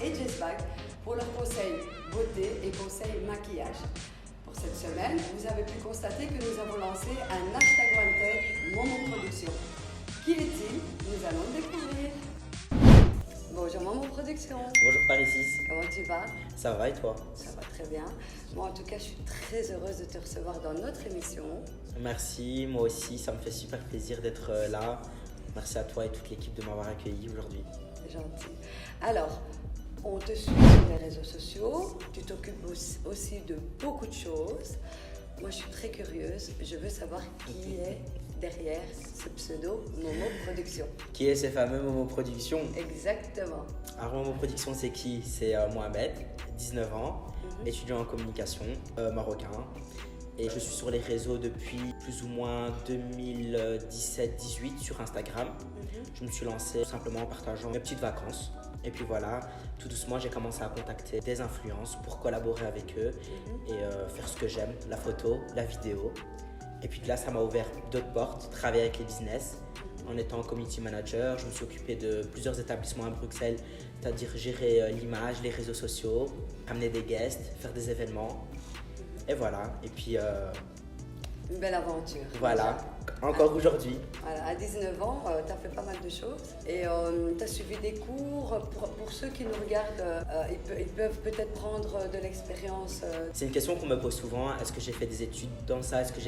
et Jessback pour leurs conseils beauté et conseils maquillage. Pour cette semaine, vous avez pu constater que nous avons lancé un hashtag Wanted Momo Production. Qui est-il? Nous allons le découvrir. Bonjour Momo Production. Bonjour Paris6. Comment tu vas? Ça va et toi? Ça va très bien. Moi en tout cas, je suis très heureuse de te recevoir dans notre émission. Merci, moi aussi, ça me fait super plaisir d'être là. Merci à toi et toute l'équipe de m'avoir accueilli aujourd'hui. C'est gentil. Alors, on te suit sur les réseaux sociaux, tu t'occupes aussi de beaucoup de choses. Moi, je suis très curieuse, je veux savoir qui est derrière ce pseudo Momo Production. Qui est ce fameux Momo Production? Exactement. Alors Momo Production, c'est qui? C'est Mohamed, 19 ans, étudiant en communication, marocain. Et je suis sur les réseaux depuis plus ou moins 2017-18 sur Instagram. Je me suis lancé tout simplement en partageant mes petites vacances. Et puis voilà, tout doucement, j'ai commencé à contacter des influenceurs pour collaborer avec eux et faire ce que j'aime, la photo, la vidéo. Et puis de là, ça m'a ouvert d'autres portes, travailler avec les business. En étant community manager, je me suis occupé de plusieurs établissements à Bruxelles, c'est-à-dire gérer l'image, les réseaux sociaux, amener des guests, faire des événements. Et voilà, et puis… Une belle aventure. Voilà, encore aujourd'hui. Voilà, à 19 ans, tu as fait pas mal de choses et tu as suivi des cours. Pour ceux qui nous regardent, ils peuvent peut-être prendre de l'expérience. C'est une question qu'on me pose souvent. Est-ce que j'ai fait des études dans ça? Est-ce que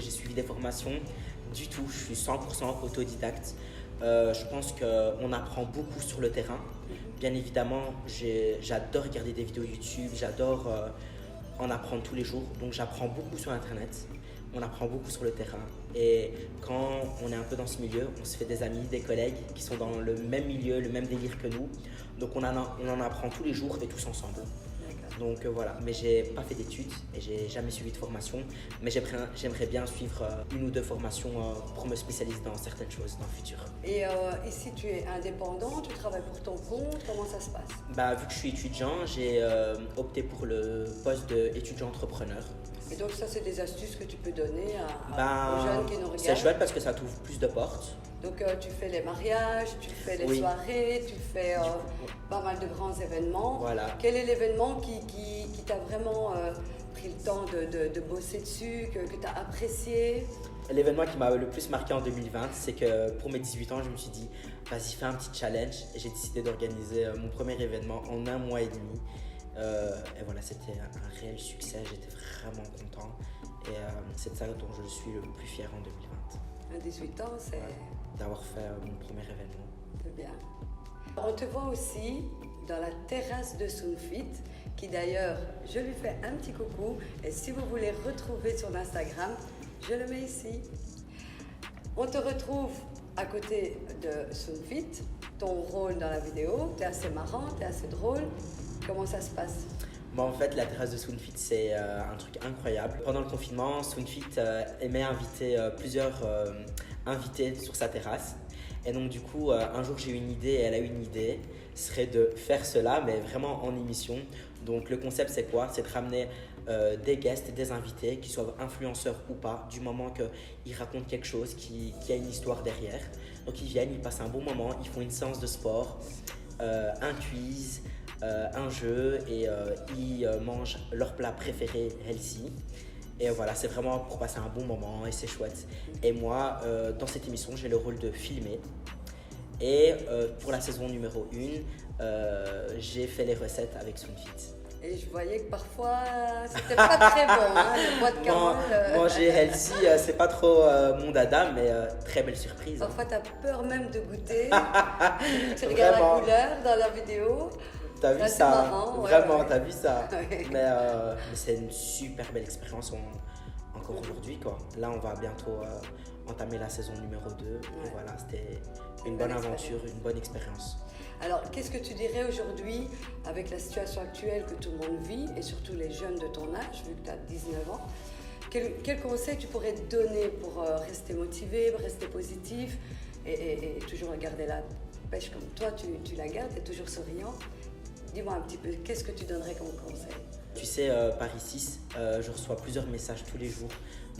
j'ai suivi des formations? Du tout, je suis 100% autodidacte. Je pense qu'on apprend beaucoup sur le terrain. Bien évidemment, j'adore regarder des vidéos YouTube, j'adore en apprendre tous les jours. Donc j'apprends beaucoup sur Internet. On apprend beaucoup sur le terrain et quand on est un peu dans ce milieu, on se fait des amis, des collègues qui sont dans le même milieu, le même délire que nous. Donc on en apprend tous les jours et tous ensemble. Donc voilà, mais j'ai pas fait d'études et j'ai jamais suivi de formation, mais j'aimerais bien suivre une ou deux formations pour me spécialiser dans certaines choses dans le futur. Et ici tu es indépendant, tu travailles pour ton compte, comment ça se passe? Vu que je suis étudiant, j'ai opté pour le poste d'étudiant entrepreneur. Et donc ça, c'est des astuces que tu peux donner aux jeunes qui nous regardent. C'est chouette parce que ça t'ouvre plus de portes. Donc tu fais les mariages, tu fais les soirées, tu fais pas mal de grands événements. Voilà. Quel est l'événement qui t'a vraiment pris le temps de bosser dessus, que tu as apprécié? L'événement qui m'a le plus marqué en 2020, c'est que pour mes 18 ans, je me suis dit, vas-y, fais un petit challenge. Et j'ai décidé d'organiser mon premier événement en 1 mois et demi. Et voilà, c'était un réel succès, j'étais vraiment content et c'est de ça dont je suis le plus fier en 2020. À 18 ans, c'est… D'avoir fait mon premier événement. C'est bien. On te voit aussi dans la terrasse de Sunfit, qui d'ailleurs, je lui fais un petit coucou et si vous voulez retrouver son Instagram, je le mets ici. On te retrouve à côté de Sunfit, ton rôle dans la vidéo, tu es assez marrant, tu es assez drôle. Comment ça se passe? En fait, la terrasse de Sunfit, c'est un truc incroyable. Pendant le confinement, Sunfit aimait inviter plusieurs invités sur sa terrasse. Et donc, du coup, un jour, j'ai eu une idée et elle a eu une idée. Ce serait de faire cela, mais vraiment en émission. Donc, le concept, c'est quoi? C'est de ramener des guests, des invités, qu'ils soient influenceurs ou pas, du moment qu'ils racontent quelque chose, qui a une histoire derrière. Donc, ils viennent, ils passent un bon moment, ils font une séance de sport, un quiz, un jeu et ils mangent leur plat préféré healthy. Et voilà, c'est vraiment pour passer un bon moment et c'est chouette. Et moi, dans cette émission, j'ai le rôle de filmer. Et pour la saison numéro 1, j'ai fait les recettes avec Sunfit. Et je voyais que parfois, c'était pas très bon, hein, le bois de camel. Manger healthy, c'est pas trop mon dada, mais très belle surprise. Parfois, tu as peur même de goûter. Tu regardes la couleur dans la vidéo. T'as vu ça, marrant, vraiment, t'as vu ça. Mais c'est une super belle expérience encore aujourd'hui, quoi. Là, on va bientôt entamer la saison numéro 2. Et voilà, c'était une bonne aventure, une bonne expérience. Alors, qu'est-ce que tu dirais aujourd'hui avec la situation actuelle que tout le monde vit et surtout les jeunes de ton âge, vu que tu as 19 ans? Quel conseil tu pourrais te donner pour rester motivé, rester positif et toujours garder la pêche comme toi, tu la gardes, tu es toujours souriant? Dis-moi un petit peu, qu'est-ce que tu donnerais comme conseil? Tu sais, Paris6, je reçois plusieurs messages tous les jours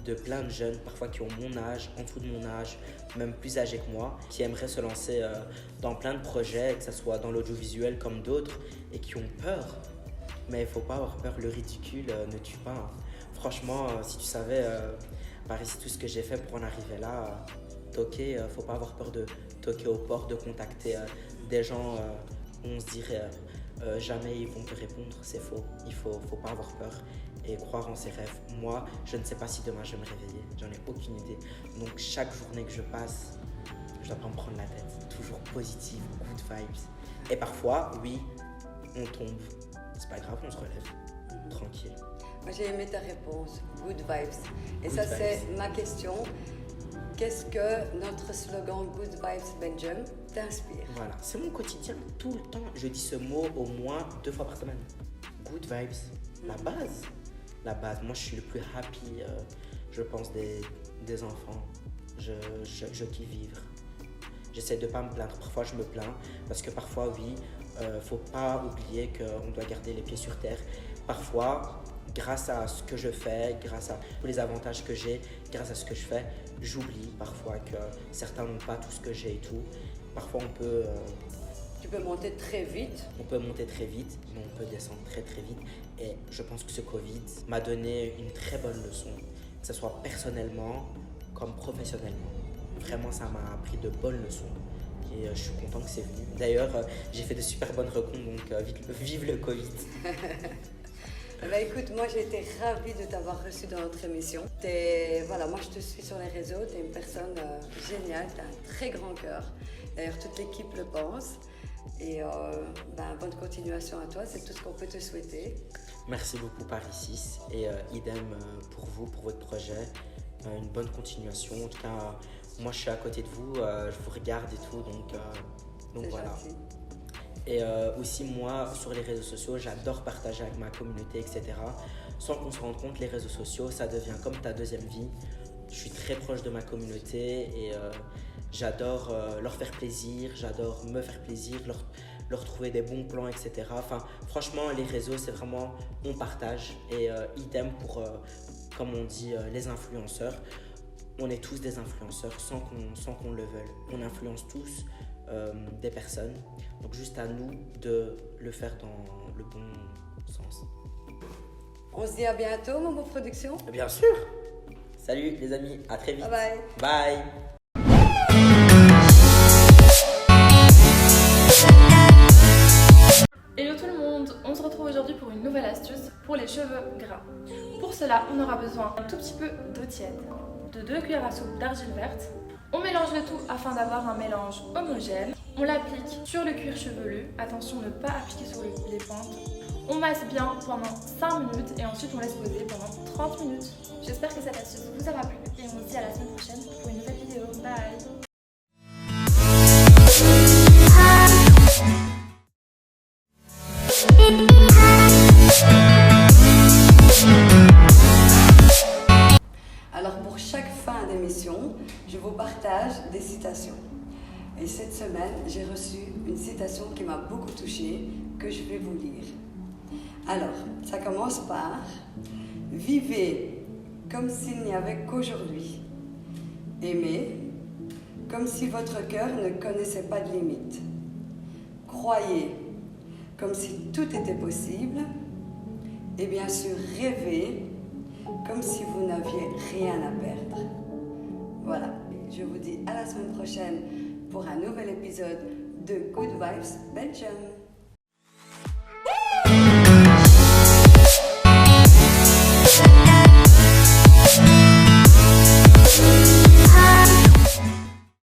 de plein de jeunes, parfois qui ont mon âge, en dessous de mon âge, même plus âgés que moi, qui aimeraient se lancer dans plein de projets, que ce soit dans l'audiovisuel comme d'autres, et qui ont peur. Mais il ne faut pas avoir peur, le ridicule ne tue pas. Hein. Franchement, si tu savais par ici tout ce que j'ai fait pour en arriver là, toquer, faut pas avoir peur de toquer aux portes, de contacter des gens où on se dirait jamais ils vont te répondre, c'est faux. Il faut pas avoir peur et croire en ses rêves. Moi, je ne sais pas si demain je vais me réveiller, j'en ai aucune idée. Donc chaque journée que je passe, je dois pas me prendre la tête. Toujours positive, good vibes. Et parfois, oui, on tombe. C'est pas grave, on se relève. Tranquille. Moi, j'ai aimé ta réponse, good vibes. Et Good ça, vibes. c'est ma question. Qu'est-ce que notre slogan Good Vibes Belgium t'inspire? Voilà, c'est mon quotidien tout le temps. Je dis ce mot au moins 2 fois par semaine. Good vibes, la base. La base. Moi, je suis le plus happy, je pense, des enfants. Je kiffe vivre. J'essaie de ne pas me plaindre. Parfois, je me plains parce que parfois, oui, faut pas oublier qu'on doit garder les pieds sur terre. Parfois, grâce à ce que je fais, grâce à tous les avantages que j'ai, grâce à ce que je fais, j'oublie parfois que certains n'ont pas tout ce que j'ai et tout. Parfois, Tu peux monter très vite. on peut monter très vite, mais on peut descendre très très vite. Et je pense que ce Covid m'a donné une très bonne leçon, que ce soit personnellement comme professionnellement. Vraiment, ça m'a appris de bonnes leçons. Et je suis content que c'est venu. D'ailleurs, j'ai fait de super bonnes rencontres, donc vive le Covid. Eh ben, écoute, moi j'ai été ravie de t'avoir reçu dans notre émission. Voilà, moi je te suis sur les réseaux, tu es une personne géniale, tu as un très grand cœur. D'ailleurs, toute l'équipe le pense. Et bonne continuation à toi, c'est tout ce qu'on peut te souhaiter. Merci beaucoup Paris 6 et idem pour vous, pour votre projet. Une bonne continuation. En tout cas, moi je suis à côté de vous, je vous regarde et tout, donc C'est voilà. gentil. Et aussi moi, sur les réseaux sociaux, j'adore partager avec ma communauté, etc. Sans qu'on se rende compte, les réseaux sociaux, ça devient comme ta deuxième vie. Je suis très proche de ma communauté et j'adore leur faire plaisir, j'adore me faire plaisir, leur trouver des bons plans, etc. Enfin, franchement, les réseaux, c'est vraiment, on partage. Et idem pour, comme on dit, les influenceurs. On est tous des influenceurs sans qu'on le veuille. On influence tous des personnes. Donc juste à nous de le faire dans le bon sens. On se dit à bientôt, Momo Production. Bien sûr. Salut les amis, à très vite. Bye bye. Bye. Hello tout le monde, on se retrouve aujourd'hui pour une nouvelle astuce pour les cheveux gras. Pour cela, on aura besoin d'un tout petit peu d'eau tiède, de 2 cuillères à soupe d'argile verte. On mélange le tout afin d'avoir un mélange homogène. On l'applique sur le cuir chevelu, attention ne pas appliquer sur les pointes. On masse bien pendant 5 minutes et ensuite on laisse poser pendant 30 minutes. J'espère que cette astuce vous aura plu et on se dit à la semaine prochaine pour une nouvelle vidéo. Bye. Alors pour chaque fin d'émission, je vous partage des citations. Et cette semaine, j'ai reçu une citation qui m'a beaucoup touchée, que je vais vous lire. Alors, ça commence par « Vivez comme s'il n'y avait qu'aujourd'hui. Aimez comme si votre cœur ne connaissait pas de limites. Croyez comme si tout était possible. Et bien sûr, rêvez comme si vous n'aviez rien à perdre. » Voilà, je vous dis à la semaine prochaine pour un nouvel épisode de Good Vibes Belgium.